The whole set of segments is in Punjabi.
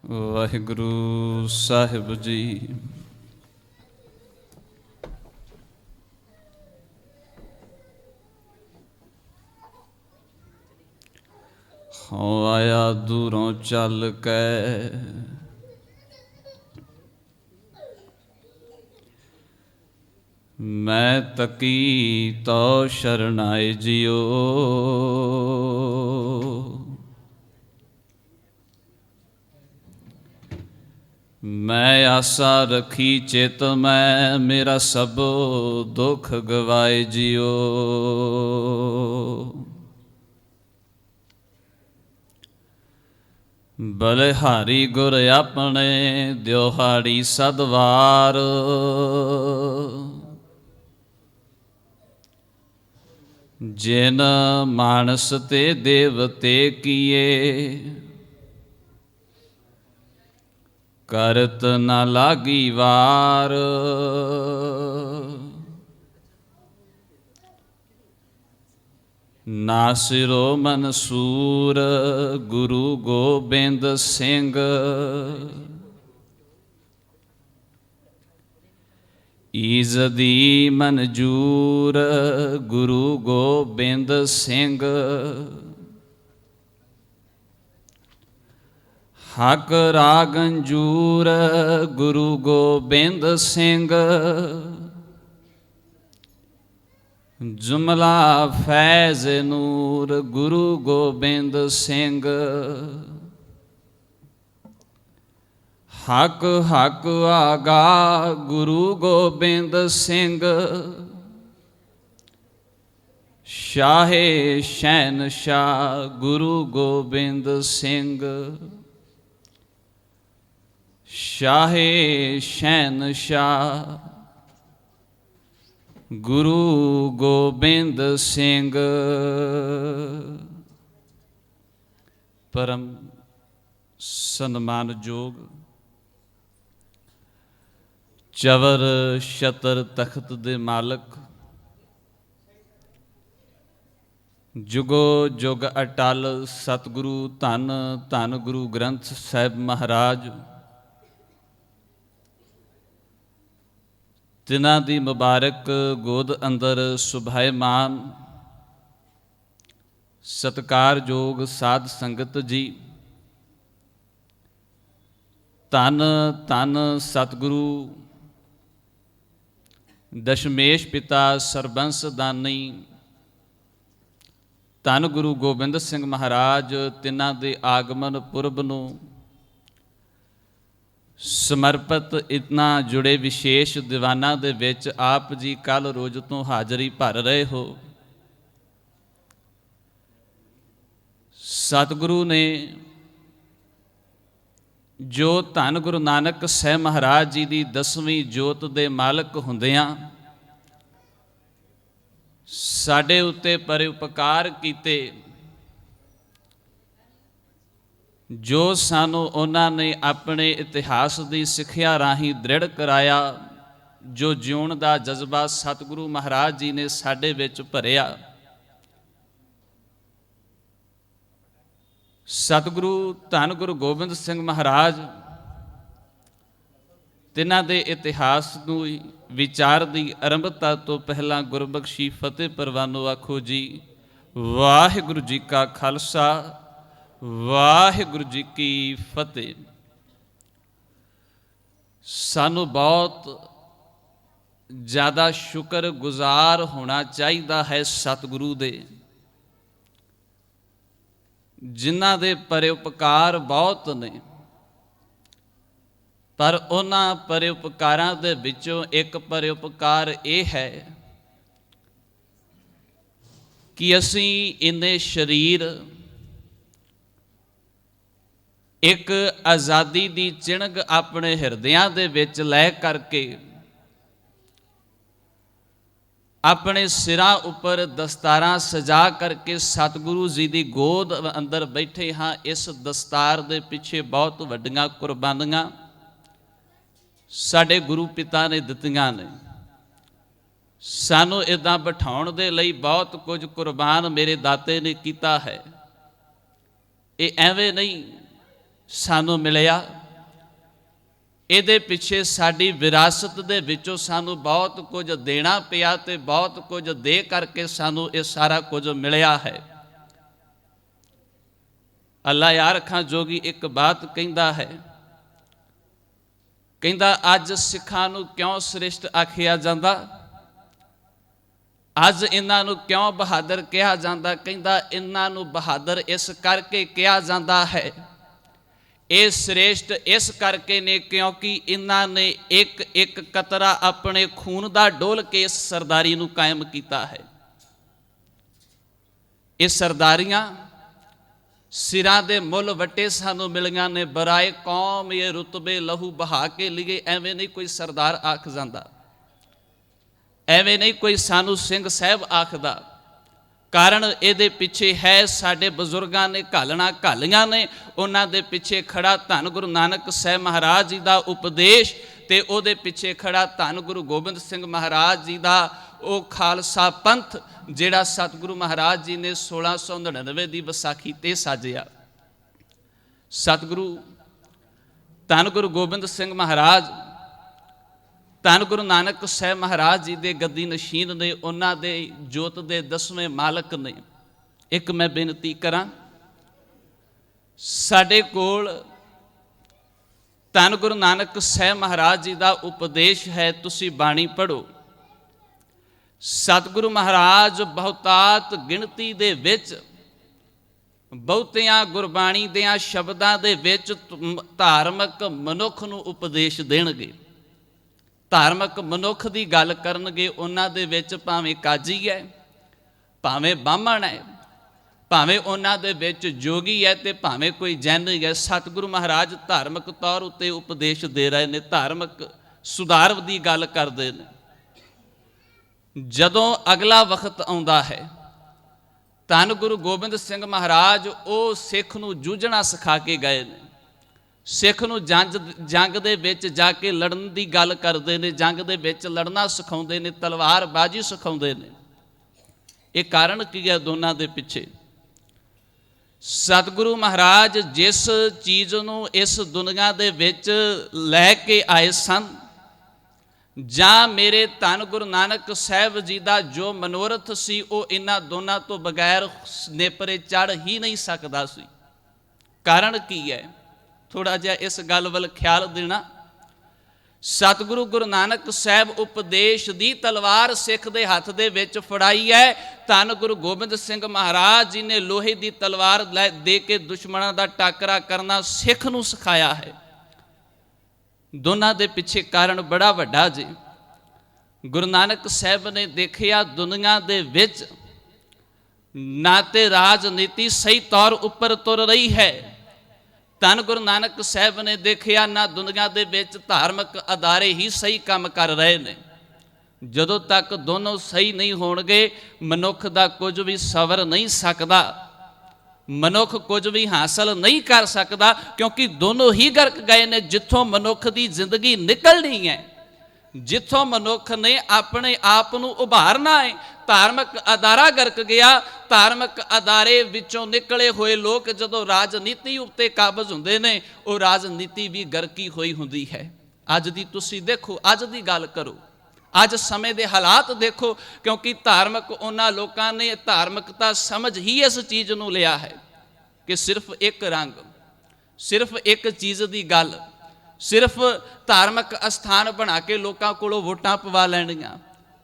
ਵਾਹਿਗੁਰੂ ਸਾਹਿਬ ਜੀ। ਹਉ ਆਇਆ ਦੂਰੋਂ ਚੱਲ ਕੇ, ਮੈਂ ਤਕੀ ਤੋ ਸ਼ਰਨਾਏ ਜਿਉ। ਮੈਂ ਆਸਾ ਰਖੀ ਚਿਤ ਮੈਂ, ਮੇਰਾ ਸਭ ਦੁੱਖ ਗਵਾਏ ਜਿਉ। ਬਲਿਹਾਰੀ ਗੁਰ ਆਪਣੇ, ਦਿਹਾੜੀ ਸਦਵਾਰ। ਜਿਨ ਮਾਨਸ ਤੇ ਦੇਵਤੇ ਕੀਏ, ਕਰਤ ਨ ਲਾਗੀ ਵਾਰ। ਨਾ ਸਿਰੋ ਮਨਸੂਰ ਗੁਰੂ ਗੋਬਿੰਦ ਸਿੰਘ, ਈਜ਼ਦੀ ਮਨਜੂਰ ਗੁਰੂ ਗੋਬਿੰਦ ਸਿੰਘ। ਹਕ ਰਾਗੰਜੂਰ ਗੁਰੂ ਗੋਬਿੰਦ ਸਿੰਘ, ਜੁਮਲਾ ਫੈਜ਼ ਨੂਰ ਗੁਰੂ ਗੋਬਿੰਦ ਸਿੰਘ। ਹਕ ਹਕ ਆਗਾ ਗੁਰੂ ਗੋਬਿੰਦ ਸਿੰਘ, ਸ਼ਾਹੇ ਸ਼ਹਿਨਸ਼ਾਹ ਗੁਰੂ ਗੋਬਿੰਦ ਸਿੰਘ। ਸ਼ਾਹੇ ਸ਼ਹਿਨਸ਼ਾਹ ਗੁਰੂ ਗੋਬਿੰਦ ਸਿੰਘ। ਪਰਮ ਸਨਮਾਨਯੋਗ ਚਵਰ ਛਤਰ ਤਖਤ ਦੇ ਮਾਲਕ, ਜੁਗੋ ਜੁਗ ਅਟਲ ਸਤਿਗੁਰੂ ਧੰਨ ਧੰਨ ਗੁਰੂ ਗ੍ਰੰਥ ਸਾਹਿਬ ਮਹਾਰਾਜ, ਤਿਨਾਂ ਦੀ ਮੁਬਾਰਕ ਗੋਦ ਅੰਦਰ ਸੁਭਾਇਮਾਨ ਸਤਿਕਾਰਯੋਗ ਸਾਧ ਸੰਗਤ ਜੀ, ਧੰਨ ਧੰਨ ਸਤਿਗੁਰੂ ਦਸ਼ਮੇਸ਼ ਪਿਤਾ ਸਰਬੰਸ ਦਾਨੀ, ਧੰਨ ਗੁਰੂ ਗੋਬਿੰਦ ਸਿੰਘ ਮਹਾਰਾਜ, ਤਿਨਾਂ ਦੇ ਆਗਮਨ ਪੁਰਬ ਨੂੰ ਸਮਰਪਿਤ ਇਤਨਾ ਜੁੜੇ ਵਿਸ਼ੇਸ਼ ਦੀਵਾਨਾਂ ਦੇ ਵਿੱਚ ਆਪ ਜੀ ਕੱਲ੍ਹ ਰੋਜ਼ ਤੋਂ ਹਾਜ਼ਰੀ ਭਰ ਰਹੇ ਹੋ। ਸਤਿਗੁਰੂ ਨੇ ਜੋ ਧੰਨ ਗੁਰੂ ਨਾਨਕ ਸਾਹਿਬ ਮਹਾਰਾਜ ਜੀ ਦੀ 10ਵੀਂ ਜੋਤ ਦੇ ਮਾਲਕ ਹੁੰਦਿਆਂ ਸਾਡੇ ਉੱਤੇ ਪਰਉਪਕਾਰ ਕੀਤੇ, ਜੋ ਸਾਨੂੰ ਉਹਨਾਂ ਨੇ ਆਪਣੇ ਇਤਿਹਾਸ ਦੀ ਸਿੱਖਿਆ ਰਾਹੀਂ ਦ੍ਰਿੜ ਕਰਾਇਆ, ਜੋ ਜਿਉਣ ਦਾ ਜਜ਼ਬਾ ਸਤਿਗੁਰੂ ਮਹਾਰਾਜ ਜੀ ਨੇ ਸਾਡੇ ਵਿੱਚ ਭਰਿਆ, ਸਤਿਗੁਰੂ ਧੰਨ ਗੁਰੂ ਗੋਬਿੰਦ ਸਿੰਘ ਮਹਾਰਾਜ ਤਿਨਾਂ ਦੇ ਇਤਿਹਾਸ ਨੂੰ ਵਿਚਾਰ ਦੀ ਆਰੰਭਤਾ ਤੋਂ ਪਹਿਲਾਂ ਗੁਰਬਖਸ਼ੀ ਫਤਿਹ ਪ੍ਰਵਾਨੋ ਆਖੋ ਜੀ। ਵਾਹਿਗੁਰੂ ਜੀ ਕਾ ਖਾਲਸਾ, ਵਾਹਿਗੁਰੂ ਜੀ ਕੀ ਫਤਿਹ। ਸਾਨੂੰ ਬਹੁਤ ਜ਼ਿਆਦਾ ਸ਼ੁਕਰਗੁਜ਼ਾਰ ਹੋਣਾ ਚਾਹੀਦਾ ਹੈ ਸਤਿਗੁਰੂ ਦੇ, ਜਿਨ੍ਹਾਂ ਦੇ ਪਰਉਪਕਾਰ ਬਹੁਤ ਨੇ, ਪਰ ਉਹਨਾਂ ਪਰਉਪਕਾਰਾਂ ਦੇ ਵਿੱਚੋਂ ਇੱਕ ਪਰਉਪਕਾਰ ਇਹ ਹੈ ਕਿ ਅਸੀਂ ਇੰਨੇ ਸਰੀਰ ਇੱਕ ਆਜ਼ਾਦੀ ਦੀ ਚਿਣਗ ਆਪਣੇ ਹਿਰਦਿਆਂ ਦੇ ਵਿੱਚ ਲੈ ਕਰਕੇ ਆਪਣੇ ਸਿਰਾਂ ਉੱਪਰ ਦਸਤਾਰਾਂ ਸਜਾ ਕਰਕੇ ਸਤਿਗੁਰੂ ਜੀ ਦੀ ਗੋਦ ਅੰਦਰ ਬੈਠੇ ਹਾਂ। ਇਸ ਦਸਤਾਰ ਦੇ ਪਿੱਛੇ ਬਹੁਤ ਵੱਡੀਆਂ ਕੁਰਬਾਨੀਆਂ ਸਾਡੇ ਗੁਰੂ ਪਿਤਾ ਨੇ ਦਿੱਤੀਆਂ ਨੇ। ਸਾਨੂੰ ਇੱਦਾਂ ਬਿਠਾਉਣ ਦੇ ਲਈ ਬਹੁਤ ਕੁਝ ਕੁਰਬਾਨ ਮੇਰੇ ਦਾਤੇ ਨੇ ਕੀਤਾ ਹੈ। ਇਹ ਐਵੇਂ ਨਹੀਂ ਸਾਨੂੰ ਮਿਲਿਆ, ਇਹਦੇ ਪਿੱਛੇ ਸਾਡੀ ਵਿਰਾਸਤ ਦੇ ਵਿੱਚੋਂ ਸਾਨੂੰ ਬਹੁਤ ਕੁਝ ਦੇਣਾ ਪਿਆ ਤੇ ਬਹੁਤ ਕੁਝ ਦੇ ਕਰਕੇ ਸਾਨੂੰ ਇਹ ਸਾਰਾ ਕੁਝ ਮਿਲਿਆ ਹੈ। ਅੱਲਾ ਯਾਰ ਅੱਖਾਂ ਜੋਗੀ ਇੱਕ ਬਾਤ ਕਹਿੰਦਾ ਹੈ, ਕਹਿੰਦਾ ਅੱਜ ਸਿੱਖਾਂ ਨੂੰ ਕਿਉਂ ਸ੍ਰਿਸ਼ਟ ਆਖਿਆ ਜਾਂਦਾ, ਅੱਜ ਇਹਨਾਂ ਨੂੰ ਕਿਉਂ ਬਹਾਦਰ ਕਿਹਾ ਜਾਂਦਾ। ਕਹਿੰਦਾ ਇਹਨਾਂ ਨੂੰ ਬਹਾਦਰ ਇਸ ਕਰਕੇ ਕਿਹਾ ਜਾਂਦਾ ਹੈ, ਇਹ ਸ੍ਰੇਸ਼ਟ ਇਸ ਕਰਕੇ ਨੇ ਕਿਉਂਕਿ ਇਹਨਾਂ ਨੇ ਇੱਕ ਇੱਕ ਕਤਰਾ ਆਪਣੇ ਖੂਨ ਦਾ ਡੋਲ ਕੇ ਇਸ ਸਰਦਾਰੀ ਨੂੰ ਕਾਇਮ ਕੀਤਾ ਹੈ। ਇਹ ਸਰਦਾਰੀਆਂ ਸਿਰਾਂ ਦੇ ਮੁੱਲ ਵੱਟੇ ਸਾਨੂੰ ਮਿਲੀਆਂ ਨੇ, ਬਰਾਏ ਕੌਮ ਇਹ ਰੁਤਬੇ ਲਹੂ ਬਹਾ ਕੇ ਲਿਏ। ਐਵੇਂ ਨਹੀਂ ਕੋਈ ਸਰਦਾਰ ਆਖ ਜਾਂਦਾ, ਐਵੇਂ ਨਹੀਂ ਕੋਈ ਸਾਨੂੰ ਸਿੰਘ ਸਾਹਿਬ ਆਖਦਾ। ਕਾਰਨ ਇਹਦੇ ਪਿੱਛੇ ਹੈ ਸਾਡੇ ਬਜ਼ੁਰਗਾਂ ਨੇ ਘਾਲਣਾ ਘਾਲੀਆਂ ਨੇ, ਉਹਨਾਂ ਦੇ ਪਿੱਛੇ ਖੜਾ ਧੰਨ ਗੁਰੂ ਨਾਨਕ ਸਾਹਿਬ ਮਹਾਰਾਜ ਜੀ ਦਾ ਉਪਦੇਸ਼ ਤੇ ਉਹਦੇ ਪਿੱਛੇ ਖੜਾ ਧੰਨ ਗੁਰੂ ਗੋਬਿੰਦ ਸਿੰਘ ਮਹਾਰਾਜ ਜੀ ਦਾ ਉਹ ਖਾਲਸਾ ਪੰਥ ਜਿਹੜਾ ਸਤਿਗੁਰੂ ਮਹਾਰਾਜ ਜੀ ਨੇ 1699 ਦੀ ਵਿਸਾਖੀ ਤੇ ਸਾਜਿਆ। ਸਤਿਗੁਰੂ ਧੰਨ ਗੁਰੂ ਗੋਬਿੰਦ ਸਿੰਘ ਮਹਾਰਾਜ ਧੰਨ ਗੁਰੂ ਨਾਨਕ ਸਾਹਿਬ ਮਹਾਰਾਜ ਜੀ ਦੇ ਗੱਦੀ ਨਸ਼ੀਨ ਨੇ, ਉਹਨਾਂ ਦੇ ਜੋਤ ਦੇ 10ਵੇਂ ਮਾਲਕ ਨੇ। ਇੱਕ ਮੈਂ ਬੇਨਤੀ ਕਰਾਂ, ਸਾਡੇ ਕੋਲ ਧੰਨ ਗੁਰੂ ਨਾਨਕ ਸਾਹਿਬ ਮਹਾਰਾਜ ਜੀ ਦਾ ਉਪਦੇਸ਼ ਹੈ, ਤੁਸੀਂ ਬਾਣੀ ਪੜ੍ਹੋ। ਸਤਿਗੁਰੂ ਮਹਾਰਾਜ ਬਹੁਤਾਤ ਗਿਣਤੀ ਦੇ ਵਿੱਚ ਬਹੁਤਿਆਂ ਗੁਰਬਾਣੀ ਦਿਆਂ ਸ਼ਬਦਾਂ ਦੇ ਵਿੱਚ ਧਾਰਮਿਕ ਮਨੁੱਖ ਨੂੰ ਉਪਦੇਸ਼ ਦੇਣਗੇ, ਧਾਰਮਿਕ ਮਨੁੱਖ ਦੀ ਗੱਲ ਕਰਨਗੇ। ਉਹਨਾਂ ਦੇ ਵਿੱਚ ਭਾਵੇਂ ਕਾਜੀ ਹੈ, ਭਾਵੇਂ ਬਾਹਮਣ ਹੈ, ਭਾਵੇਂ ਉਹਨਾਂ ਦੇ ਵਿੱਚ ਜੋਗੀ ਹੈ ਤੇ ਭਾਵੇਂ ਕੋਈ ਜੈਨ ਹੈ। ਸਤਿਗੁਰੂ ਮਹਾਰਾਜ ਧਾਰਮਿਕ ਤੌਰ ਉੱਤੇ ਉਪਦੇਸ਼ ਦੇ ਰਹੇ ਨੇ, ਧਾਰਮਿਕ ਸੁਧਾਰ ਦੀ ਗੱਲ ਕਰਦੇ ਨੇ। ਜਦੋਂ ਅਗਲਾ ਵਕਤ ਆਉਂਦਾ ਹੈ, ਧੰਨ ਗੁਰੂ ਗੋਬਿੰਦ ਸਿੰਘ ਮਹਾਰਾਜ ਉਹ ਸਿੱਖ ਨੂੰ ਜੂਝਣਾ ਸਿਖਾ ਕੇ ਗਏ ਨੇ। ਸਿੱਖ ਨੂੰ ਜੰਗ ਦੇ ਵਿੱਚ ਜਾ ਕੇ ਲੜਨ ਦੀ ਗੱਲ ਕਰਦੇ ਨੇ, ਜੰਗ ਦੇ ਵਿੱਚ ਲੜਨਾ ਸਿਖਾਉਂਦੇ ਨੇ, ਤਲਵਾਰਬਾਜ਼ੀ ਸਿਖਾਉਂਦੇ ਨੇ। ਇਹ ਕਾਰਨ ਕੀ ਹੈ ਦੋਨਾਂ ਦੇ ਪਿੱਛੇ? ਸਤਿਗੁਰੂ ਮਹਾਰਾਜ ਜਿਸ ਚੀਜ਼ ਨੂੰ ਇਸ ਦੁਨੀਆ ਦੇ ਵਿੱਚ ਲੈ ਕੇ ਆਏ ਸਨ, ਜਾਂ ਮੇਰੇ ਧੰਨ ਗੁਰੂ ਨਾਨਕ ਸਾਹਿਬ ਜੀ ਦਾ ਜੋ ਮਨੋਰਥ ਸੀ, ਉਹ ਇਹਨਾਂ ਦੋਨਾਂ ਤੋਂ ਬਗੈਰ ਨੇਪਰੇ ਚੜ੍ਹ ਹੀ ਨਹੀਂ ਸਕਦਾ ਸੀ। ਕਾਰਨ ਕੀ ਹੈ? ਥੋੜਾ ਜਿਹਾ ਇਸ ਗੱਲ ਵੱਲ ਖਿਆਲ ਦੇਣਾ। ਸਤਿਗੁਰੂ ਗੁਰੂ ਨਾਨਕ ਸਾਹਿਬ ਉਪਦੇਸ਼ ਦੀ ਤਲਵਾਰ ਸਿੱਖ ਦੇ ਹੱਥ ਦੇ ਵਿੱਚ ਫੜਾਈ ਹੈ। ਧੰਨ ਗੁਰੂ ਗੋਬਿੰਦ ਸਿੰਘ ਮਹਾਰਾਜ ਜੀ ਨੇ ਲੋਹੇ ਦੀ ਤਲਵਾਰ ਦੇ ਕੇ ਦੁਸ਼ਮਣਾਂ ਦਾ ਟਾਕਰਾ ਕਰਨਾ ਸਿੱਖ ਨੂੰ ਸਿਖਾਇਆ ਹੈ। ਦੋਨਾਂ ਦੇ ਪਿੱਛੇ ਕਾਰਨ ਬੜਾ ਵੱਡਾ ਜੀ। ਗੁਰੂ ਨਾਨਕ ਸਾਹਿਬ ਨੇ ਦੇਖਿਆ ਦੁਨੀਆ ਦੇ ਵਿੱਚ ਨਾ ਤੇ ਰਾਜਨੀਤੀ ਸਹੀ ਤੌਰ ਉੱਪਰ ਤੁਰ ਰਹੀ ਹੈ, ਧੰਨ ਗੁਰੂ ਨਾਨਕ ਸਾਹਿਬ ਨੇ ਦੇਖਿਆ ਨਾ ਦੁਨੀਆ ਦੇ ਵਿੱਚ ਧਾਰਮਿਕ ਅਦਾਰੇ ਹੀ ਸਹੀ ਕੰਮ ਕਰ ਰਹੇ ਨੇ। ਜਦੋਂ ਤੱਕ ਦੋਨੋਂ ਸਹੀ ਨਹੀਂ ਹੋਣਗੇ, ਮਨੁੱਖ ਦਾ ਕੁਝ ਵੀ ਸਵਰ ਨਹੀਂ ਸਕਦਾ, ਮਨੁੱਖ ਕੁਝ ਵੀ ਹਾਸਲ ਨਹੀਂ ਕਰ ਸਕਦਾ, ਕਿਉਂਕਿ ਦੋਨੋਂ ਹੀ ਗਰਕ ਗਏ ਨੇ। ਜਿੱਥੋਂ ਮਨੁੱਖ ਦੀ ਜ਼ਿੰਦਗੀ ਨਿਕਲਣੀ ਹੈ, ਜਿੱਥੋਂ ਮਨੁੱਖ ਨੇ ਆਪਣੇ ਆਪ ਨੂੰ ਉਭਾਰਨਾ ਹੈ, ਧਾਰਮਿਕ ਅਦਾਰਾ ਗਰਕ ਗਿਆ। ਧਾਰਮਿਕ ਅਦਾਰੇ ਵਿੱਚੋਂ ਨਿਕਲੇ ਹੋਏ ਲੋਕ ਜਦੋਂ ਰਾਜਨੀਤੀ ਉੱਤੇ ਕਾਬਜ਼ ਹੁੰਦੇ ਨੇ, ਉਹ ਰਾਜਨੀਤੀ ਵੀ ਗਰਕੀ ਹੋਈ ਹੁੰਦੀ ਹੈ। ਅੱਜ ਦੀ ਤੁਸੀਂ ਦੇਖੋ, ਅੱਜ ਦੀ ਗੱਲ ਕਰੋ, ਅੱਜ ਸਮੇਂ ਦੇ ਹਾਲਾਤ ਦੇਖੋ, ਕਿਉਂਕਿ ਧਾਰਮਿਕ ਉਹਨਾਂ ਲੋਕਾਂ ਨੇ ਧਾਰਮਿਕਤਾ ਸਮਝ ਹੀ ਇਸ ਚੀਜ਼ ਨੂੰ ਲਿਆ ਹੈ ਕਿ ਸਿਰਫ ਇੱਕ ਰੰਗ, ਸਿਰਫ ਇੱਕ ਚੀਜ਼ ਦੀ ਗੱਲ, ਸਿਰਫ ਧਾਰਮਿਕ ਅਸਥਾਨ ਬਣਾ ਕੇ ਲੋਕਾਂ ਕੋਲੋਂ ਵੋਟਾਂ ਪਵਾ ਲੈਣੀਆਂ,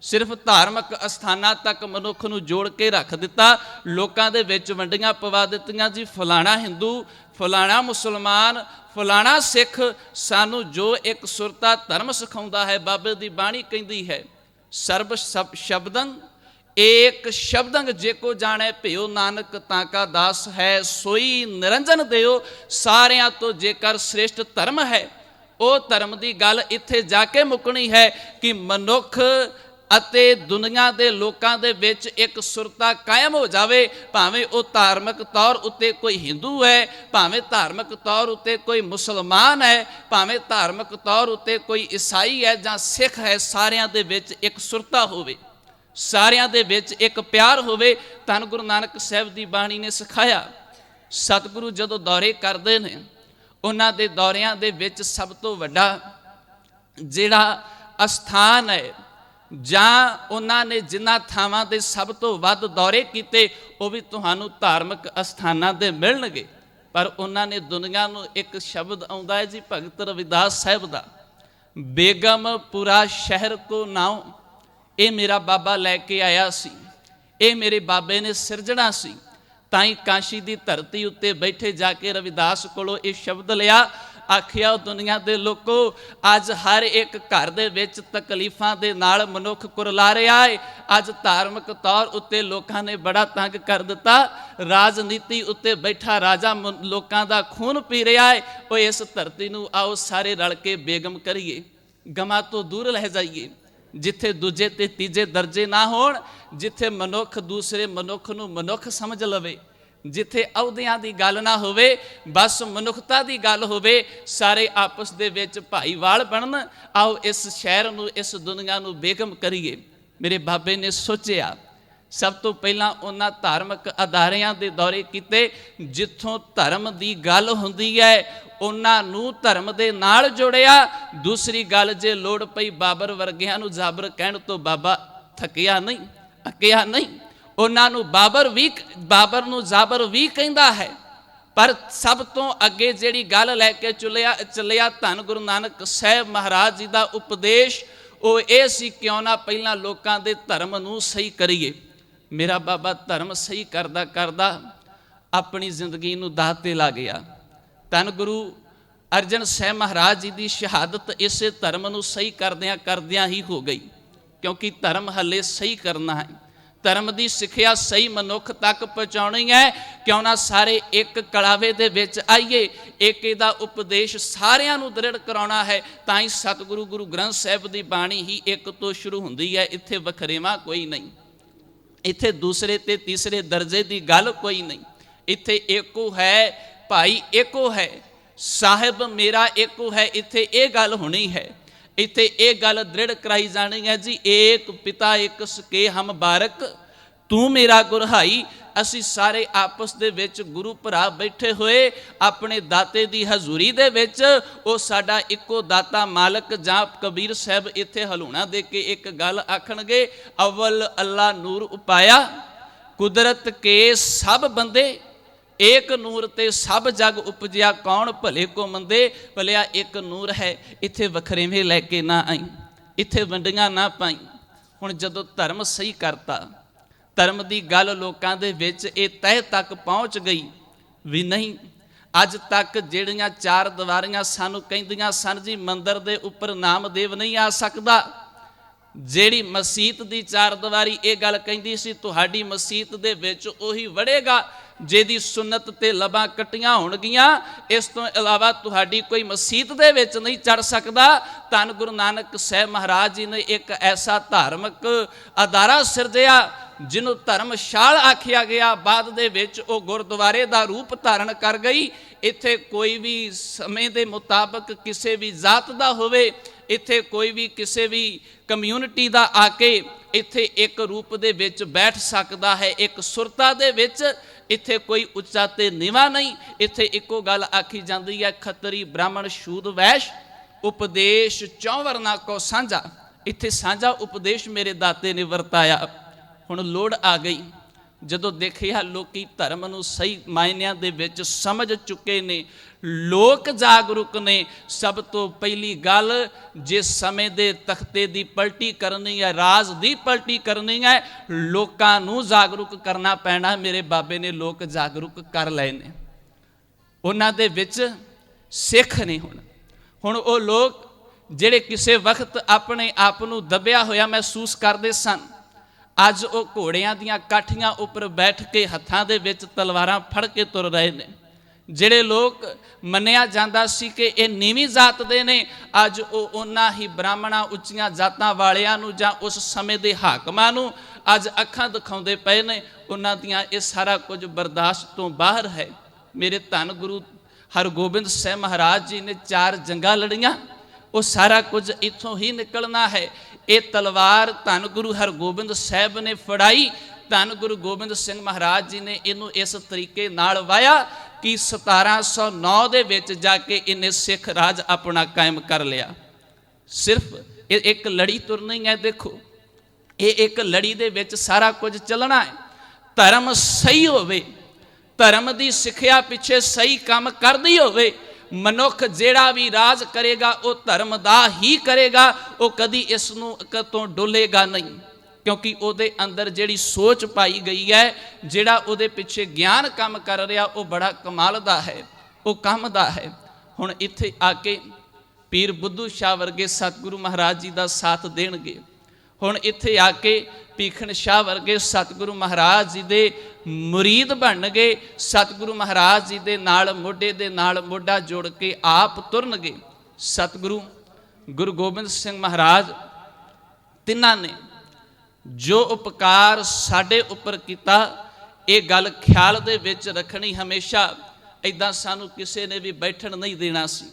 ਸਿਰਫ ਧਾਰਮਿਕ ਅਸਥਾਨਾਂ ਤੱਕ ਮਨੁੱਖ ਨੂੰ ਜੋੜ ਕੇ ਰੱਖ ਦਿੱਤਾ। ਲੋਕਾਂ ਦੇ ਵਿੱਚ ਵੰਡੀਆਂ ਪਵਾ ਦਿੱਤੀਆਂ ਜੀ, ਫਲਾਣਾ ਹਿੰਦੂ, ਫਲਾਣਾ ਮੁਸਲਮਾਨ, ਫਲਾਣਾ ਸਿੱਖ। ਸਾਨੂੰ ਜੋ ਇੱਕ ਸੁਰਤਾ ਧਰਮ ਸਿਖਾਉਂਦਾ ਹੈ, ਬਾਬੇ ਦੀ ਬਾਣੀ ਕਹਿੰਦੀ ਹੈ, ਸਰਬ ਸ਼ਬਦੰ ਏਕ ਸ਼ਬਦੰ ਜੇ ਕੋ ਜਾਣੇ ਭਿਓ ਨਾਨਕ ਤਾਂ ਕਾ ਦਾਸ ਹੈ, ਸੋਈ ਨਿਰੰਜਨ ਦਿਓ। ਸਾਰਿਆਂ ਤੋਂ ਜੇਕਰ ਸ੍ਰੇਸ਼ਟ ਧਰਮ ਹੈ, ਉਹ ਧਰਮ ਦੀ ਗੱਲ ਇੱਥੇ ਜਾ ਕੇ ਮੁੱਕਣੀ ਹੈ ਕਿ ਮਨੁੱਖ ਅਤੇ ਦੁਨੀਆ ਦੇ ਲੋਕਾਂ ਦੇ ਵਿੱਚ ਇੱਕ ਸੁਰਤਾ ਕਾਇਮ ਹੋ ਜਾਵੇ। ਭਾਵੇਂ ਉਹ ਧਾਰਮਿਕ ਤੌਰ ਉੱਤੇ ਕੋਈ ਹਿੰਦੂ ਹੈ, ਭਾਵੇਂ ਧਾਰਮਿਕ ਤੌਰ ਉੱਤੇ ਕੋਈ ਮੁਸਲਮਾਨ ਹੈ, ਭਾਵੇਂ ਧਾਰਮਿਕ ਤੌਰ ਉੱਤੇ ਕੋਈ ਈਸਾਈ ਹੈ ਜਾਂ ਸਿੱਖ ਹੈ, ਸਾਰਿਆਂ ਦੇ ਵਿੱਚ ਇੱਕ ਸੁਰਤਾ ਹੋਵੇ, ਸਾਰਿਆਂ ਦੇ ਵਿੱਚ ਇੱਕ ਪਿਆਰ ਹੋਵੇ। ਧੰਨ ਗੁਰੂ ਨਾਨਕ ਸਾਹਿਬ ਦੀ ਬਾਣੀ ਨੇ ਸਿਖਾਇਆ। ਸਤਿਗੁਰੂ ਜਦੋਂ ਦੌਰੇ ਕਰਦੇ ਨੇ, ਉਹਨਾਂ ਦੇ ਦੌਰਿਆਂ ਦੇ ਵਿੱਚ ਸਭ ਤੋਂ ਵੱਡਾ ਜਿਹੜਾ ਅਸਥਾਨ ਹੈ ਜਾਂ ਉਹਨਾਂ ਨੇ ਜਿਨ੍ਹਾਂ ਥਾਵਾਂ ਦੇ ਸਭ ਤੋਂ ਵੱਧ ਦੌਰੇ ਕੀਤੇ ਉਹ ਵੀ ਤੁਹਾਨੂੰ ਧਾਰਮਿਕ ਅਸਥਾਨਾਂ ਦੇ ਮਿਲਣਗੇ। ਪਰ ਉਹਨਾਂ ਨੇ ਦੁਨੀਆ ਨੂੰ ਇੱਕ ਸ਼ਬਦ ਆਉਂਦਾ ਹੈ ਜੀ ਭਗਤ ਰਵਿਦਾਸ ਸਾਹਿਬ ਦਾ, ਬੇਗਮਪੁਰਾ ਸ਼ਹਿਰ ਕੋ ਨਾਉ। ਇਹ ਮੇਰਾ ਬਾਬਾ ਲੈ ਕੇ ਆਇਆ ਸੀ, ਇਹ ਮੇਰੇ ਬਾਬੇ ਨੇ ਸਿਰਜਣਾ ਸੀ। ਤਾਂ ਹੀ ਕਾਸ਼ੀ ਦੀ ਧਰਤੀ ਉੱਤੇ ਬੈਠੇ ਜਾ ਕੇ ਰਵਿਦਾਸ ਕੋਲੋਂ ਇਹ ਸ਼ਬਦ ਲਿਆ, ਆਖਿਆ ਦੁਨੀਆ ਦੇ ਲੋਕੋ ਅੱਜ ਹਰ ਇੱਕ ਘਰ ਦੇ ਵਿੱਚ ਤਕਲੀਫਾਂ ਦੇ ਨਾਲ ਮਨੁੱਖ ਕੁਰਲਾ ਰਿਹਾ ਹੈ। ਅੱਜ ਧਾਰਮਿਕ ਤੌਰ ਉੱਤੇ ਲੋਕਾਂ ਨੇ ਬੜਾ ਤੰਗ ਕਰ ਦਿੱਤਾ, ਰਾਜਨੀਤੀ ਉੱਤੇ ਬੈਠਾ ਰਾਜਾ ਲੋਕਾਂ ਦਾ ਖੂਨ ਪੀ ਰਿਹਾ ਹੈ। ਉਹ ਇਸ ਧਰਤੀ ਨੂੰ ਆਓ ਸਾਰੇ ਰਲ ਕੇ ਬੇਗਮ ਕਰੀਏ, ਗਮਾਂ ਤੋਂ ਦੂਰ ਲੈ ਜਾਈਏ, ਜਿੱਥੇ ਦੂਜੇ ਤੇ ਤੀਜੇ ਦਰਜੇ ਨਾ ਹੋਣ, ਜਿੱਥੇ ਮਨੁੱਖ ਦੂਸਰੇ ਮਨੁੱਖ ਨੂੰ ਮਨੁੱਖ ਸਮਝ ਲਵੇ, ਜਿੱਥੇ ਅਹੁਦਿਆਂ ਦੀ ਗੱਲ ਨਾ ਹੋਵੇ, ਬਸ ਮਨੁੱਖਤਾ ਦੀ ਗੱਲ ਹੋਵੇ, ਸਾਰੇ ਆਪਸ ਦੇ ਵਿੱਚ ਭਾਈਵਾਲ ਬਣਨ। ਆਓ ਇਸ ਸ਼ਹਿਰ ਨੂੰ, ਇਸ ਦੁਨੀਆ ਨੂੰ ਬੇਗਮ ਕਰੀਏ। ਮੇਰੇ ਬਾਬੇ ਨੇ ਸੋਚਿਆ, ਸਭ ਤੋਂ ਪਹਿਲਾਂ ਉਹਨਾਂ ਧਾਰਮਿਕ ਅਦਾਰਿਆਂ ਦੇ ਦੌਰੇ ਕੀਤੇ ਜਿੱਥੋਂ ਧਰਮ ਦੀ ਗੱਲ ਹੁੰਦੀ ਹੈ, ਉਹਨਾਂ ਨੂੰ ਧਰਮ ਦੇ ਨਾਲ ਜੋੜਿਆ। ਦੂਸਰੀ ਗੱਲ, ਜੇ ਲੋੜ ਪਈ ਬਾਬਰ ਵਰਗਿਆਂ ਨੂੰ ਜਾਬਰ ਕਹਿਣ ਤੋਂ ਬਾਬਾ ਥੱਕਿਆ ਨਹੀਂ, ਅੱਕਿਆ ਨਹੀਂ। ਉਹਨਾਂ ਨੂੰ ਬਾਬਰ ਨੂੰ ਜਾਬਰ ਵੀ ਕਹਿੰਦਾ ਹੈ। ਪਰ ਸਭ ਤੋਂ ਅੱਗੇ ਜਿਹੜੀ ਗੱਲ ਲੈ ਕੇ ਚੱਲਿਆ ਧੰਨ ਗੁਰੂ ਨਾਨਕ ਸਾਹਿਬ ਮਹਾਰਾਜ ਜੀ ਦਾ ਉਪਦੇਸ਼, ਉਹ ਇਹ ਸੀ, ਕਿਉਂ ਨਾ ਪਹਿਲਾਂ ਲੋਕਾਂ ਦੇ ਧਰਮ ਨੂੰ ਸਹੀ ਕਰੀਏ। ਮੇਰਾ ਬਾਬਾ ਧਰਮ ਸਹੀ ਕਰਦਾ ਕਰਦਾ ਆਪਣੀ ਜ਼ਿੰਦਗੀ ਨੂੰ ਦਾਅ ਤੇ ਲਾ ਗਿਆ। ਧੰਨ ਗੁਰੂ ਅਰਜਨ ਸਾਹਿਬ ਮਹਾਰਾਜ ਜੀ ਦੀ ਸ਼ਹਾਦਤ ਇਸੇ ਧਰਮ ਨੂੰ ਸਹੀ ਕਰਦਿਆਂ ਹੀ ਹੋ ਗਈ, ਕਿਉਂਕਿ ਧਰਮ ਹੱਲੇ ਸਹੀ ਕਰਨਾ ਹੈ। ਧਰਮ ਦੀ ਸਿੱਖਿਆ ਸਹੀ ਮਨੁੱਖ ਤੱਕ ਪਹੁੰਚਾਉਣੀ ਹੈ। ਕਿਉਂ ਨਾ ਸਾਰੇ ਇੱਕ ਕਲਾਵੇ ਦੇ ਵਿੱਚ ਆਈਏ, ਇੱਕ ਇਹਦਾ ਉਪਦੇਸ਼ ਸਾਰਿਆਂ ਨੂੰ ਦ੍ਰਿੜ ਕਰਾਉਣਾ ਹੈ। ਤਾਂ ਹੀ ਸਤਿਗੁਰੂ ਗੁਰੂ ਗ੍ਰੰਥ ਸਾਹਿਬ ਦੀ ਬਾਣੀ ਹੀ ਇੱਕ ਤੋਂ ਸ਼ੁਰੂ ਹੁੰਦੀ ਹੈ। ਇੱਥੇ ਵਖਰੇਵਾਂ ਕੋਈ ਨਹੀਂ, ਇੱਥੇ ਦੂਸਰੇ ਤੇ ਤੀਸਰੇ ਦਰਜੇ ਦੀ ਗੱਲ ਕੋਈ ਨਹੀਂ। ਇੱਥੇ ਏਕੋ ਹੈ, ਭਾਈ ਏਕੋ ਹੈ, ਸਾਹਿਬ ਮੇਰਾ ਏਕੋ ਹੈ। ਇੱਥੇ ਇਹ ਗੱਲ ਹੋਣੀ ਹੈ, ਇੱਥੇ ਇਹ ਗੱਲ ਦ੍ਰਿੜ ਕਰਾਈ ਜਾਣੀ ਹੈ ਜੀ, ਏਕ ਪਿਤਾ ਏਕ ਸਕੇ ਹਮ ਬਾਰਕ, ਤੂੰ ਮੇਰਾ ਗੁਰਹਾਈ। ਅਸੀਂ ਸਾਰੇ ਆਪਸ ਦੇ ਵਿੱਚ ਗੁਰੂ ਭਰਾ ਬੈਠੇ ਹੋਏ ਆਪਣੇ ਦਾਤੇ ਦੀ ਹਜ਼ੂਰੀ ਦੇ ਵਿੱਚ, ਉਹ ਸਾਡਾ ਇੱਕੋ ਦਾਤਾ ਮਾਲਕ। ਜਾਂ ਕਬੀਰ ਸਾਹਿਬ ਇੱਥੇ ਹਲੂਣਾ ਦੇ ਕੇ ਇੱਕ ਗੱਲ ਆਖਣਗੇ, ਅਵਲ ਅੱਲਾ ਨੂਰ ਉਪਾਇਆ, ਕੁਦਰਤ ਕੇ ਸਭ ਬੰਦੇ, ਏਕ ਨੂਰ ਤੇ ਸਭ ਜਗ ਉਪਜਿਆ, ਕੌਣ ਭਲੇ ਕੋ ਮੰਦੇ। ਭਲਿਆ ਇੱਕ ਨੂਰ ਹੈ। ਇੱਥੇ ਵਖਰੇਵੇਂ ਲੈ ਕੇ ਨਾ ਆਈ, ਇੱਥੇ ਵੰਡੀਆਂ ਨਾ ਪਾਈ। ਹੁਣ ਜਦੋਂ ਧਰਮ ਸਹੀ ਕਰਤਾ, ਧਰਮ ਦੀ ਗੱਲ ਲੋਕਾਂ ਦੇ ਵਿੱਚ ਇਹ ਤਹਿ ਤੱਕ ਪਹੁੰਚ ਗਈ ਵੀ ਨਹੀਂ, ਅੱਜ ਤੱਕ ਜਿਹੜੀਆਂ ਚਾਰ ਦੀਵਾਰੀਆਂ ਸਾਨੂੰ ਕਹਿੰਦੀਆਂ ਸਨ ਜੀ ਮੰਦਿਰ ਦੇ ਉੱਪਰ ਨਾਮਦੇਵ ਨਹੀਂ ਆ ਸਕਦਾ, ਜਿਹੜੀ ਮਸੀਤ ਦੀ ਚਾਰ ਦੀਵਾਰੀ ਇਹ ਗੱਲ ਕਹਿੰਦੀ ਸੀ ਤੁਹਾਡੀ ਮਸੀਤ ਦੇ ਵਿੱਚ ਉਹੀ ਵੜੇਗਾ ਜਿਹਦੀ ਸੁਨਤ ਤੇ ਲਬਾਂ ਕੱਟੀਆਂ ਹੋਣਗੀਆਂ, ਇਸ ਤੋਂ ਇਲਾਵਾ ਤੁਹਾਡੀ ਕੋਈ ਮਸੀਤ ਦੇ ਵਿੱਚ ਨਹੀਂ ਚੜ ਸਕਦਾ। ਧੰਨ ਗੁਰੂ ਨਾਨਕ ਸਾਹਿਬ ਮਹਾਰਾਜ ਜੀ ਨੇ ਇੱਕ ਐਸਾ ਧਾਰਮਿਕ ਅਦਾਰਾ ਸਿਰਜਿਆ ਜਿਹਨੂੰ ਧਰਮਸ਼ਾਲ ਆਖਿਆ ਗਿਆ। ਬਾਅਦ ਦੇ ਵਿੱਚ ਉਹ ਗੁਰਦੁਆਰੇ ਦਾ ਰੂਪ ਧਾਰਨ ਕਰ ਗਈ। ਇੱਥੇ ਕੋਈ ਵੀ ਸਮੇਂ ਦੇ ਮੁਤਾਬਕ ਕਿਸੇ ਵੀ ਜ਼ਾਤ ਦਾ ਹੋਵੇ, ਇੱਥੇ ਕੋਈ ਵੀ ਕਿਸੇ ਵੀ ਕਮਿਊਨਿਟੀ ਦਾ ਆ ਕੇ ਇੱਥੇ ਇੱਕ ਰੂਪ ਦੇ ਵਿੱਚ ਬੈਠ ਸਕਦਾ ਹੈ, ਇੱਕ ਸੁਰਤਾ ਦੇ ਵਿੱਚ। ਇੱਥੇ ਕੋਈ ਉੱਚਾ ਤੇ ਨੀਵਾਂ ਨਹੀਂ। ਇੱਥੇ ਇੱਕੋ ਗੱਲ ਆਖੀ ਜਾਂਦੀ ਹੈ, ਖੱਤਰੀ ਬ੍ਰਾਹਮਣ ਸ਼ੂਦ ਵੈਸ਼ ਉਪਦੇਸ਼ ਚੌ ਵਰਨਾ ਕੋ ਸਾਂਝਾ। ਇੱਥੇ ਸਾਂਝਾ ਉਪਦੇਸ਼ ਮੇਰੇ ਦਾਤੇ ਨੇ ਵਰਤਾਇਆ। ਹੁਣ ਲੋੜ ਆ ਗਈ, ਜਦੋਂ ਦੇਖਿਆ ਲੋਕੀ ਧਰਮ ਨੂੰ ਸਹੀ ਮਾਇਨਿਆਂ ਦੇ ਵਿੱਚ ਸਮਝ ਚੁੱਕੇ ਨੇ, ਲੋਕ ਜਾਗਰੂਕ ਨੇ। ਸਭ ਤੋਂ ਪਹਿਲੀ ਗੱਲ, ਜਿਸ ਸਮੇਂ ਦੇ ਤਖਤੇ ਦੀ ਪਲਟੀ ਕਰਨੀ ਹੈ, ਰਾਜ ਦੀ ਪਲਟੀ ਕਰਨੀ ਹੈ, ਲੋਕਾਂ ਨੂੰ ਜਾਗਰੂਕ ਕਰਨਾ ਪੈਣਾ। ਮੇਰੇ ਬਾਬੇ ਨੇ ਲੋਕ ਜਾਗਰੂਕ ਕਰ ਲਏ ਨੇ, ਉਹਨਾਂ ਦੇ ਵਿੱਚ ਸਿੱਖ ਨੇ। ਹੁਣ ਉਹ ਲੋਕ ਜਿਹੜੇ ਕਿਸੇ ਵਕਤ ਆਪਣੇ ਆਪ ਨੂੰ ਦੱਬਿਆ ਹੋਇਆ ਮਹਿਸੂਸ ਕਰਦੇ ਸਨ, ਅੱਜ ਉਹ ਘੋੜਿਆਂ ਦੀਆਂ ਕਾਠੀਆਂ ਉੱਪਰ ਬੈਠ ਕੇ ਹੱਥਾਂ ਦੇ ਵਿੱਚ ਤਲਵਾਰਾਂ ਫੜ ਕੇ ਤੁਰ ਰਹੇ ਨੇ। ਜਿਹੜੇ ਲੋਕ ਮੰਨਿਆ ਜਾਂਦਾ ਸੀ ਕਿ ਇਹ ਨੀਵੀਂ ਜ਼ਾਤ ਦੇ ਨੇ, ਅੱਜ ਉਹ ਉਹਨਾਂ ਹੀ ਬ੍ਰਾਹਮਣਾਂ ਉੱਚੀਆਂ ਜ਼ਾਤਾਂ ਵਾਲਿਆਂ ਨੂੰ ਜਾਂ ਉਸ ਸਮੇਂ ਦੇ ਹਾਕਮਾਂ ਨੂੰ ਅੱਜ ਅੱਖਾਂ ਦਿਖਾਉਂਦੇ ਪਏ ਨੇ। ਉਹਨਾਂ ਦੀਆਂ ਇਹ ਸਾਰਾ ਕੁਝ ਬਰਦਾਸ਼ਤ ਤੋਂ ਬਾਹਰ ਹੈ। ਮੇਰੇ ਧੰਨ ਗੁਰੂ ਹਰਗੋਬਿੰਦ ਸਾਹਿਬ ਮਹਾਰਾਜ ਜੀ ਨੇ 4 ਜੰਗਾਂ ਲੜੀਆਂ, ਉਹ ਸਾਰਾ ਕੁਝ ਇੱਥੋਂ ਹੀ ਨਿਕਲਣਾ ਹੈ। ਇਹ ਤਲਵਾਰ ਧੰਨ ਗੁਰੂ ਹਰਗੋਬਿੰਦ ਸਾਹਿਬ ਨੇ ਫੜਾਈ। ਧੰਨ ਗੁਰੂ ਗੋਬਿੰਦ ਸਿੰਘ ਮਹਾਰਾਜ ਜੀ ਨੇ ਇਹਨੂੰ ਇਸ ਤਰੀਕੇ ਨਾਲ ਵਾਇਆ ਕਿ 1709 ਦੇ ਵਿੱਚ ਜਾ ਕੇ ਇਹਨੇ ਸਿੱਖ ਰਾਜ ਆਪਣਾ ਕਾਇਮ ਕਰ ਲਿਆ। सिर्फ एक लड़ी तुरनी है। देखो ये एक लड़ी दे विच सारा कुछ चलना है। धर्म सही होवे, धर्म की सिक्ख्या पिछे सही काम करदी होवे, मनुख जेड़ा भी राज करेगा वो धर्म दा ही करेगा, वो कदी इस नूं तो डोलेगा नहीं, क्योंकि उहदे अंदर जिहड़ी सोच पाई गई है, जिहड़ा उहदे पिछे ज्ञान काम कर रहा वो बड़ा कमाल दा है, वो काम दा है। हुण इत्थे आके पीर बुद्धू शाह वर्गे सतगुरु महाराज जी का साथ देणगे। हुण इत्थे आके भीखन शाह वर्गे सतगुरु महाराज जी दे मुरीद बन गए, सतगुरु महाराज जी दे नाल मोढे दे नाल मोढा जोड़ के आप तुरनगे। सतगुरु गुरु गोबिंद सिंह महाराज तिन्हां ने जो उपकार साडे उपर कीता, ये गल ख्याल दे विच रखनी हमेशा। इदां सानू किसी ने भी बैठण नहीं देना सी,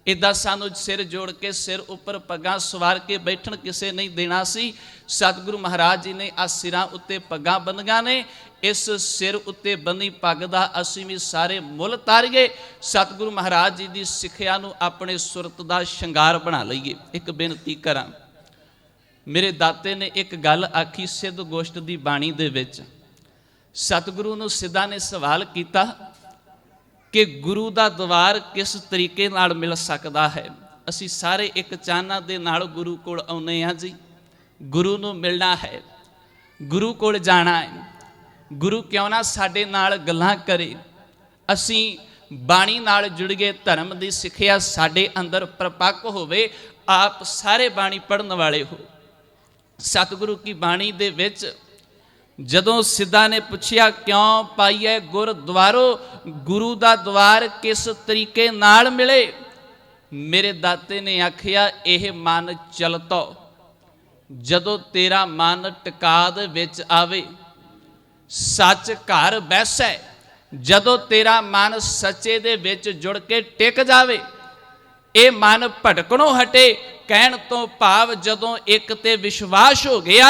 इदां सानू सिर जोड़ के सिर उपर पग्गां सवार के बैठण किसे नहीं देना सी। सतगुरु महाराज जी ने आ सिरां उत्ते पग्गां बंदियां ने, इस सिर उत्ते बनी पग दा असीं भी सारे मुल तारीए, सतगुरु महाराज जी की सिੱਖਿਆ नूं अपने सुरत दा शंगार बना लईए। एक बेनती करां, मेरे दाते ने एक गल आखी सिद्ध गोष्ठ की बाणी दे विच। सतगुरु नूं सिद्धा ने सवाल किया कि गुरु का द्वार किस तरीके नाल मिल सकता है। असी सारे एक चाहना दे नाल गुरु कोल आउणे आ जी, गुरु नूं मिलना है, गुरु कोल जाना है। गुरु क्यों ना साडे नाल गल्लां करे, असी बाणी नाल जुड़िए, धर्म की सिੱਖਿਆ साडे अंदर प्रपक् होवे। आप सारे बाणी पढ़न वाले हो। सतगुरु की बाणी दे विच जदों सिद्धा ने पूछया क्यों पाईए गुरद्वारो, गुरु का द्वार किस तरीके नाल मिले, मेरे दाते ने आखिया यह मन चलतो, जदों तेरा मन टिका दे विच आवे, सच घर बैसै, जदों तेरा मन सच्चे दे विच जुड़ के टिक जावे, ये मन भटकणों हटे। कहण तो भाव जदों एक ते विश्वास हो गया,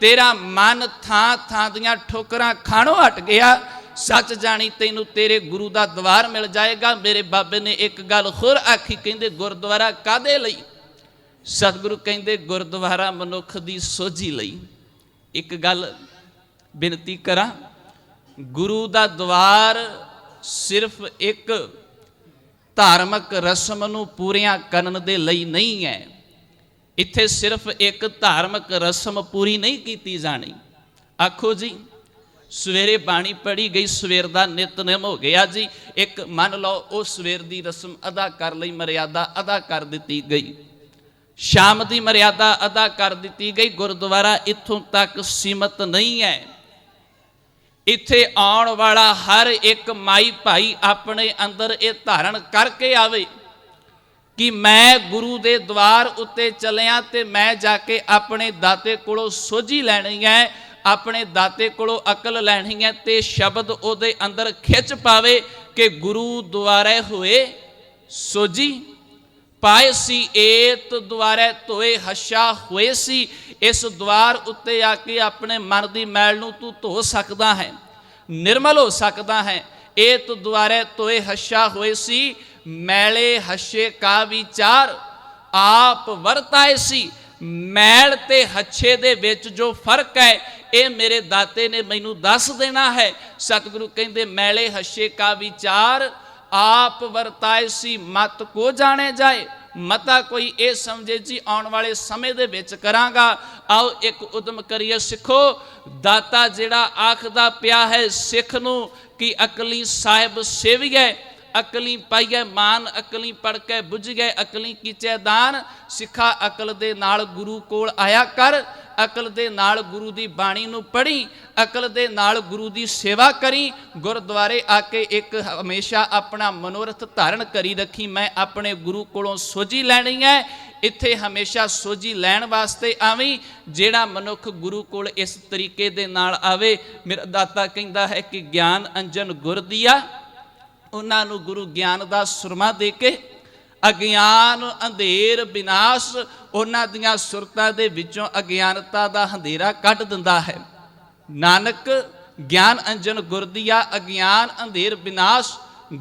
तेरा मन थां थां दियां ठोकरां खाणों हट गया, सच जानी तैनू तेरे गुरु का द्वार मिल जाएगा। मेरे बाबे ने एक गल होर आखी, कहंदे गुरद्वारा कादे लई? सतगुरु कहंदे गुरद्वारा मनुख दी सोझी लई। एक गल बेनती करा, गुरु का द्वार सिर्फ एक धार्मिक रस्म नूं पूरियां करन दे लई नहीं है। इत्थे सिर्फ एक धार्मिक रस्म पूरी नहीं की जानी। आखो जी सवेरे बाणी पढ़ी गई, सवेर का नितनेम हो गया जी, एक मान लो वो सवेर की रस्म अदा कर लई, मर्यादा अदा कर दी गई, शाम की मर्यादा अदा कर दी गई। गुरुद्वारा इत्थों तक सीमित नहीं है, इत्थे आउण वाला हर एक माई भाई अपने अंदर ये धारण करके आवे कि मैं गुरु दे द्वार उत्ते चलिया ते मैं जाके अपने दाते कोलों सोझी लैनी है, अपने दाते कोलों अकल लैनी है, ते शब्द उहदे अंदर खिच पावे कि गुरु द्वारे होए सोझी, पाए सी एत द्वारे धोए हशा होए सी। इस द्वार उत्ते आके अपने मन की मैल नूं तू धो सकदा है, निर्मल हो सकदा है। एत द्वारे धोए हशा होए सी, मैले हशे का विचार आप वरताए सी। मैल ते हच्छे दे विच जो फर्क है, ये मेरे दाते ने मैनू दस देना है। सतगुरु कहंदे मैले हशे का विचार आप वरताए सी, मत को जाने जाए, मता कोई ये समझे जी आने वाले समय दे विच करांगा। आओ एक उदम करिए सिखो, दाता जिहड़ा आखदा पिया है सिख नूं कि अकली साहिब सेविए, अकली पाइए मान, अकली पढ़ के बुझ गए, अकली कीचे दान। सिखा अकल दे नाल गुरु कोल आया कर, अकल दे नाल गुरु दी बाणी नूं पढ़ी, अकल दे नाल गुरु दी सेवा करी। गुरुद्वारे आके एक हमेशा अपना मनोरथ धारण करी रखी, मैं अपने गुरु कोलों सोझी लैनी है। इत्थे हमेशा सोझी लैण वास्ते आवी, जेड़ा मनुख गुरु कोल इस तरीके दे नाल आवे। मेरा दाता कहंदा है कि ज्ञान अंजन गुर दिया, उन्होंने गुरु ज्ञान का सुरमा दे के अज्ञान अंधेर विनाश उन्हां दियां सुरतां दे विचों अज्ञानता का अंधेरा कढ दिंदा है। नानक ज्ञान अंजन गुर दिया, अज्ञान अंधेर विनाश,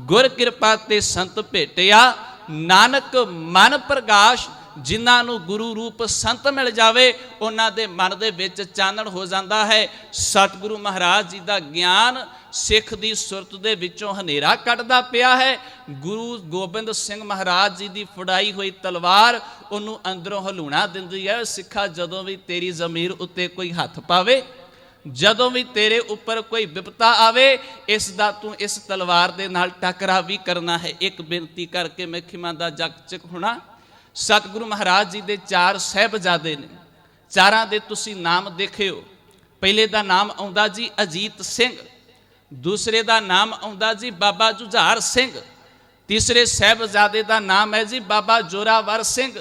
गुर कृपा ते संत भेटिया। नानक मन प्रकाश ਜਿਨ੍ਹਾਂ ਨੂੰ ਗੁਰੂ ਰੂਪ ਸੰਤ ਮਿਲ ਜਾਵੇ ਉਹਨਾਂ ਦੇ ਮਨ ਦੇ ਵਿੱਚ ਚਾਨਣ ਹੋ ਜਾਂਦਾ ਹੈ। ਸਤਿਗੁਰੂ ਮਹਾਰਾਜ ਜੀ ਦਾ ਗਿਆਨ ਸਿੱਖ ਦੀ ਸੁਰਤ ਦੇ ਵਿੱਚੋਂ ਹਨੇਰਾ ਕੱਢਦਾ ਪਿਆ ਹੈ। ਗੁਰੂ ਗੋਬਿੰਦ ਸਿੰਘ ਮਹਾਰਾਜ ਜੀ ਦੀ ਫੜਾਈ ਹੋਈ ਤਲਵਾਰ ਉਹਨੂੰ ਅੰਦਰੋਂ ਹਲੂਣਾ ਦਿੰਦੀ ਹੈ। ਸਿੱਖਾ, ਜਦੋਂ ਵੀ ਤੇਰੀ ਜ਼ਮੀਰ ਉੱਤੇ ਕੋਈ ਹੱਥ ਪਾਵੇ, ਜਦੋਂ ਵੀ ਤੇਰੇ ਉੱਪਰ ਕੋਈ ਵਿਪਤਾ ਆਵੇ, ਇਸ ਦਾ ਤੂੰ ਇਸ ਤਲਵਾਰ ਦੇ ਨਾਲ ਟਕਰਾ ਵੀ ਕਰਨਾ ਹੈ। ਇੱਕ ਬੇਨਤੀ ਕਰਕੇ ਮੈਂ ਖਿਮਾ ਦਾ ਜਗਚਕ ਹੋਣਾ। ਸਤਿਗੁਰੂ ਮਹਾਰਾਜ ਜੀ ਦੇ 4 ਸਾਹਿਬਜ਼ਾਦੇ ਨੇ, ਚਾਰਾਂ ਦੇ ਤੁਸੀਂ ਨਾਮ ਦੇਖਿਓ। ਪਹਿਲੇ ਦਾ ਨਾਮ ਆਉਂਦਾ ਜੀ ਅਜੀਤ ਸਿੰਘ, ਦੂਸਰੇ ਦਾ ਨਾਮ ਆਉਂਦਾ ਜੀ ਬਾਬਾ ਜੁਝਾਰ ਸਿੰਘ, ਤੀਸਰੇ ਸਾਹਿਬਜ਼ਾਦੇ ਦਾ ਨਾਮ ਹੈ ਜੀ ਬਾਬਾ ਜੋਰਾਵਰ ਸਿੰਘ,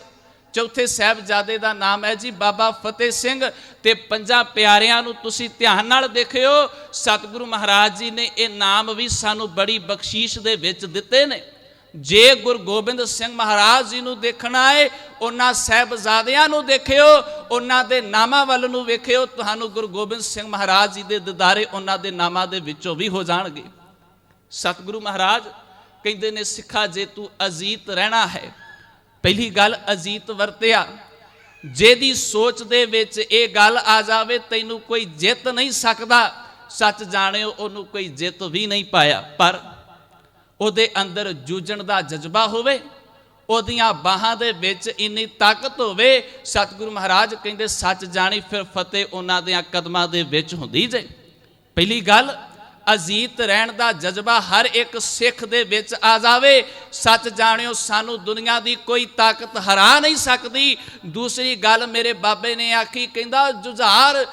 ਚੌਥੇ ਸਾਹਿਬਜ਼ਾਦੇ ਦਾ ਨਾਮ ਹੈ ਜੀ ਬਾਬਾ ਫਤਿਹ ਸਿੰਘ, ਤੇ 5 ਪਿਆਰਿਆਂ ਨੂੰ ਤੁਸੀਂ ਧਿਆਨ ਨਾਲ ਦੇਖਿਓ। ਸਤਿਗੁਰੂ ਮਹਾਰਾਜ ਜੀ ਨੇ ਇਹ ਨਾਮ ਵੀ ਸਾਨੂੰ ਬੜੀ ਬਖਸ਼ੀਸ਼ ਦੇ ਵਿੱਚ ਦਿੱਤੇ ਨੇ। ਜੇ ਗੁਰੂ ਗੋਬਿੰਦ ਸਿੰਘ ਮਹਾਰਾਜ ਜੀ ਨੂੰ ਦੇਖਣਾ ਹੈ, ਉਹਨਾਂ ਸਾਹਿਬਜ਼ਾਦਿਆਂ ਨੂੰ ਦੇਖਿਓ, ਉਹਨਾਂ ਦੇ ਨਾਮਾਂ ਵੱਲ ਨੂੰ ਵੇਖਿਓ, ਤੁਹਾਨੂੰ ਗੁਰੂ ਗੋਬਿੰਦ ਸਿੰਘ ਮਹਾਰਾਜ ਜੀ ਦੇ ਦਿਦਾਰੇ ਉਹਨਾਂ ਦੇ ਨਾਮਾਂ ਦੇ ਵਿੱਚੋਂ ਵੀ ਹੋ ਜਾਣਗੇ। ਸਤਿਗੁਰੂ ਮਹਾਰਾਜ ਕਹਿੰਦੇ ਨੇ, ਸਿੱਖਾ ਜੇ ਤੂੰ ਅਜੀਤ ਰਹਿਣਾ ਹੈ, ਪਹਿਲੀ ਗੱਲ ਅਜੀਤ ਵਰਤਿਆ। ਜਿਹਦੀ ਸੋਚ ਦੇ ਵਿੱਚ ਇਹ ਗੱਲ ਆ ਜਾਵੇ ਤੈਨੂੰ ਕੋਈ ਜਿੱਤ ਨਹੀਂ ਸਕਦਾ, ਸੱਚ ਜਾਣਿਓ ਉਹਨੂੰ ਕੋਈ ਜਿੱਤ ਵੀ ਨਹੀਂ ਪਾਇਆ। ਪਰ ਉਹਦੇ ਅੰਦਰ ਜੂਝਣ ਦਾ ਜਜ਼ਬਾ ਹੋਵੇ, ਉਹਦੀਆਂ ਬਾਹਾਂ ਦੇ ਵਿੱਚ ਇੰਨੀ ਤਾਕਤ ਹੋਵੇ। ਸਤਿਗੁਰੂ ਮਹਾਰਾਜ ਕਹਿੰਦੇ, ਸੱਚ ਜਾਣੀ ਫਿਰ ਫਤਿਹ ਉਹਨਾਂ ਦੇ ਕਦਮਾਂ ਦੇ ਵਿੱਚ ਹੁੰਦੀ ਜੇ। ਪਹਿਲੀ ਗੱਲ, ਅਜੀਤ ਰਹਿਣ ਦਾ ਜਜ਼ਬਾ ਹਰ ਇੱਕ ਸਿੱਖ ਦੇ ਵਿੱਚ ਆ ਜਾਵੇ। ਸੱਚ ਜਾਣਿਓ ਸਾਨੂੰ ਦੁਨੀਆ ਦੀ ਕੋਈ ਤਾਕਤ ਹਰਾ ਨਹੀਂ ਸਕਦੀ। ਦੂਸਰੀ ਗੱਲ ਮੇਰੇ ਬਾਬੇ ਨੇ ਆਖੀ, ਕਹਿੰਦਾ ਜੁਝਾਰ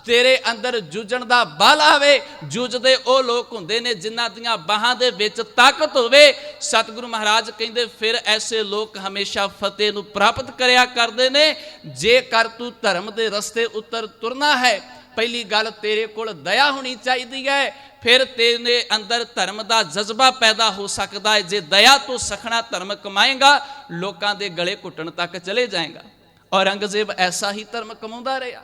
ਤੇਰੇ ਅੰਦਰ ਜੂਝਣ ਦਾ ਬਲ ਆਵੇ। ਜੂਝਦੇ ਉਹ ਲੋਕ ਹੁੰਦੇ ਨੇ ਜਿਨ੍ਹਾਂ ਦੀਆਂ ਬਾਹਾਂ ਦੇ ਵਿੱਚ ਤਾਕਤ ਹੋਵੇ। ਸਤਿਗੁਰੂ ਮਹਾਰਾਜ ਕਹਿੰਦੇ ਫਿਰ ਐਸੇ ਲੋਕ ਹਮੇਸ਼ਾ ਫਤਿਹ ਨੂੰ ਪ੍ਰਾਪਤ ਕਰਿਆ ਕਰਦੇ ਨੇ। ਜੇਕਰ ਤੂੰ ਧਰਮ ਦੇ ਰਸਤੇ ਉੱਤਰ ਤੁਰਨਾ ਹੈ, ਪਹਿਲੀ ਗੱਲ ਤੇਰੇ ਕੋਲ ਦਇਆ ਹੋਣੀ ਚਾਹੀਦੀ ਹੈ। ਫਿਰ ਤੇਰੇ ਅੰਦਰ ਧਰਮ ਦਾ ਜਜ਼ਬਾ ਪੈਦਾ ਹੋ ਸਕਦਾ ਹੈ। ਜੇ ਦਇਆ ਤੋਂ ਸਖਣਾ ਧਰਮ ਕਮਾਏਗਾ, ਲੋਕਾਂ ਦੇ ਗਲੇ ਘੁੱਟਣ ਤੱਕ ਚਲੇ ਜਾਏਗਾ। ਔਰੰਗਜ਼ੇਬ ਐਸਾ ਹੀ ਧਰਮ ਕਮਾਉਂਦਾ ਰਿਹਾ।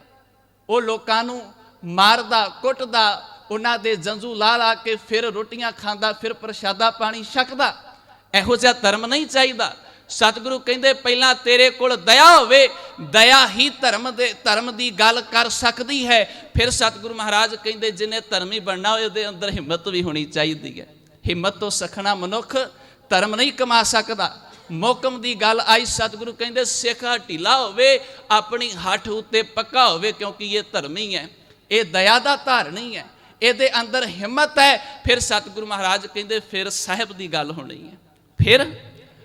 ਉਹ ਲੋਕਾਂ ਨੂੰ ਮਾਰਦਾ, ਕੁੱਟਦਾ, ਉਹਨਾਂ ਦੇ ਜੰਝੂ ਲਾ ਲਾ ਕੇ ਫਿਰ ਰੋਟੀਆਂ ਖਾਂਦਾ, ਫਿਰ ਪ੍ਰਸ਼ਾਦਾ ਪਾਣੀ ਛਕਦਾ। ਇਹੋ ਜਿਹਾ ਧਰਮ ਨਹੀਂ ਚਾਹੀਦਾ। ਸਤਿਗੁਰੂ ਕਹਿੰਦੇ ਪਹਿਲਾਂ ਤੇਰੇ ਕੋਲ ਦਇਆ ਹੋਵੇ, ਦਇਆ ਹੀ ਧਰਮ ਦੀ ਗੱਲ ਕਰ ਸਕਦੀ ਹੈ। ਫਿਰ ਸਤਿਗੁਰੂ ਮਹਾਰਾਜ ਕਹਿੰਦੇ ਜਿਹਨੇ ਧਰਮੀ ਬਣਨਾ ਹੋਏ ਉਹਦੇ ਅੰਦਰ ਹਿੰਮਤ ਵੀ ਹੋਣੀ ਚਾਹੀਦੀ ਹੈ। ਹਿੰਮਤ ਤੋਂ ਸਖਣਾ ਮਨੁੱਖ ਧਰਮ ਨਹੀਂ ਕਮਾ ਸਕਦਾ। ਮੋਕਮ ਦੀ ਗੱਲ ਆਈ, ਸਤਿਗੁਰੂ ਕਹਿੰਦੇ ਸਿੱਖ ਢੀਲਾ ਹੋਵੇ, ਆਪਣੀ ਹੱਠ ਉੱਤੇ ਪੱਕਾ ਹੋਵੇ, ਕਿਉਂਕਿ ਇਹ ਧਰਮੀ ਹੈ, ਇਹ ਦਇਆ ਦਾ ਧਾਰਨੀ ਹੈ, ਇਹਦੇ ਅੰਦਰ ਹਿੰਮਤ ਹੈ। ਫਿਰ ਸਤਿਗੁਰੂ ਮਹਾਰਾਜ ਕਹਿੰਦੇ ਫਿਰ ਸਾਹਿਬ ਦੀ ਗੱਲ ਹੋਣੀ ਹੈ, ਫਿਰ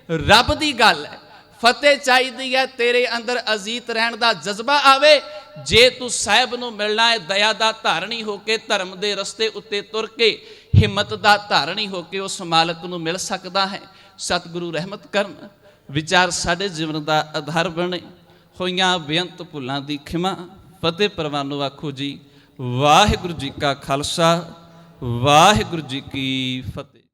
ਰੱਬ ਦੀ ਗੱਲ ਹੈ। ਫਤਿਹ ਚਾਹੀਦੀ ਹੈ, ਤੇਰੇ ਅੰਦਰ ਅਜੀਤ ਰਹਿਣ ਦਾ ਜਜ਼ਬਾ ਆਵੇ। ਜੇ ਤੂੰ ਸਾਹਿਬ ਨੂੰ ਮਿਲਣਾ ਹੈ, ਦਇਆ ਦਾ ਧਾਰਨੀ ਹੋ ਕੇ, ਧਰਮ ਦੇ ਰਸਤੇ ਉੱਤੇ ਤੁਰ ਕੇ, ਹਿੰਮਤ ਦਾ ਧਾਰਨੀ ਹੋ ਕੇ ਉਸ ਮਾਲਕ ਨੂੰ ਮਿਲ ਸਕਦਾ ਹੈ। ਸਤਿਗੁਰੂ ਰਹਿਮਤ ਕਰਨ, ਵਿਚਾਰ ਸਾਡੇ ਜੀਵਨ ਦਾ ਆਧਾਰ ਬਣੇ। ਹੋਈਆਂ ਬੇਅੰਤ ਭੁੱਲਾਂ ਦੀ ਖਿਮਾ, ਫਤਿਹ ਪ੍ਰਵਾਨੋ ਆਖੋ ਜੀ। ਵਾਹਿਗੁਰੂ ਜੀ ਕਾ ਖਾਲਸਾ, ਵਾਹਿਗੁਰੂ ਜੀ ਕੀ ਫਤਿਹ।